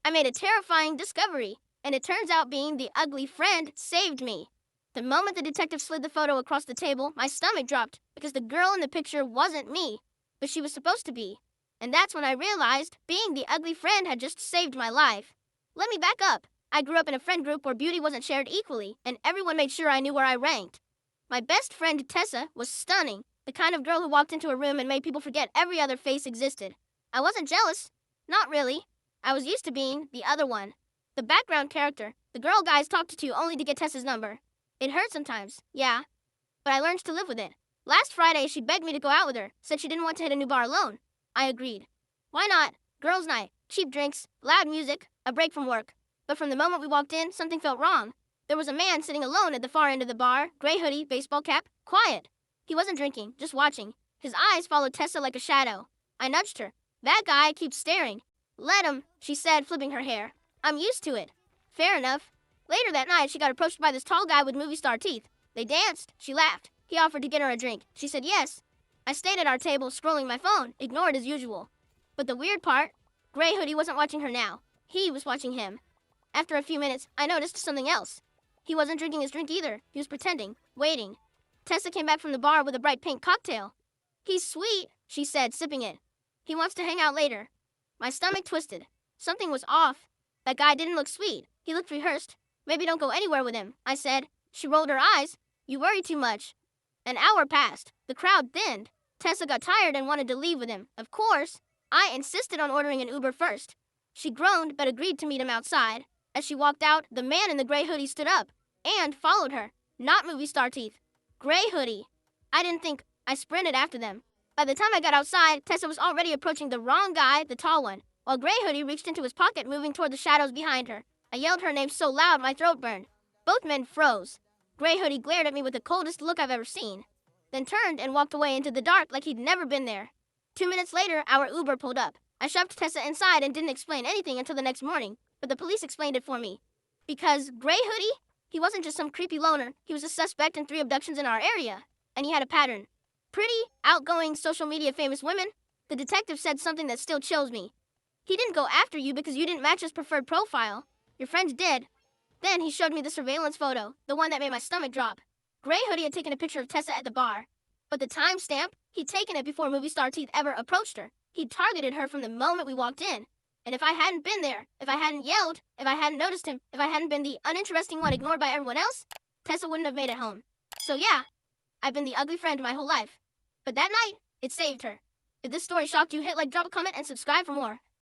I made a terrifying discovery, and it turns out being the ugly friend saved me. The moment the detective slid the photo across the table, my stomach dropped because the girl in the picture wasn't me, but she was supposed to be. And that's when I realized being the ugly friend had just saved my life. Let me back up. I grew up in a friend group where beauty wasn't shared equally, and everyone made sure I knew where I ranked. My best friend, Tessa, was stunning, the kind of girl who walked into a room and made people forget every other face existed. I wasn't jealous. Not really. I was used to being the other one. The background character, the girl guys talked to only to get Tessa's number. It hurt sometimes, yeah, but I learned to live with it. Last Friday, she begged me to go out with her, said she didn't want to hit a new bar alone. I agreed. Why not? Girls' night, cheap drinks, loud music, a break from work. But from the moment we walked in, something felt wrong. There was a man sitting alone at the far end of the bar, gray hoodie, baseball cap, quiet. He wasn't drinking, just watching. His eyes followed Tessa like a shadow. I nudged her. That guy keeps staring. Let him, she said, flipping her hair. I'm used to it. Fair enough. Later that night, she got approached by this tall guy with movie star teeth. They danced. She laughed. He offered to get her a drink. She said yes. I stayed at our table, scrolling my phone, ignored as usual. But the weird part, Gray Hoodie wasn't watching her now. He was watching him. After a few minutes, I noticed something else. He wasn't drinking his drink either. He was pretending, waiting. Tessa came back from the bar with a bright pink cocktail. He's sweet, she said, sipping it. He wants to hang out later. My stomach twisted. Something was off. That guy didn't look sweet. He looked rehearsed. Maybe don't go anywhere with him, I said. She rolled her eyes. You worry too much. An hour passed. The crowd thinned. Tessa got tired and wanted to leave with him. Of course, I insisted on ordering an Uber first. She groaned but agreed to meet him outside. As she walked out, the man in the gray hoodie stood up and followed her. Not movie star teeth. Gray hoodie. I didn't think. I sprinted after them. By the time I got outside, Tessa was already approaching the wrong guy, the tall one, while Gray Hoodie reached into his pocket, moving toward the shadows behind her. I yelled her name so loud my throat burned. Both men froze. Gray Hoodie glared at me with the coldest look I've ever seen, then turned and walked away into the dark like he'd never been there. 2 minutes later, our Uber pulled up. I shoved Tessa inside and didn't explain anything until the next morning, but the police explained it for me. Because Gray Hoodie, he wasn't just some creepy loner. He was a suspect in 3 abductions in our area, and he had a pattern. Pretty, outgoing, social media famous women. The detective said something that still chills me. He didn't go after you because you didn't match his preferred profile. Your friends did. Then he showed me the surveillance photo, the one that made my stomach drop. Gray Hoodie had taken a picture of Tessa at the bar. But the timestamp, he'd taken it before movie star Teeth ever approached her. He'd targeted her from the moment we walked in. And if I hadn't been there, if I hadn't yelled, if I hadn't noticed him, if I hadn't been the uninteresting one ignored by everyone else, Tessa wouldn't have made it home. So yeah, I've been the ugly friend my whole life. But that night, it saved her. If this story shocked you, hit like, drop a comment, and subscribe for more.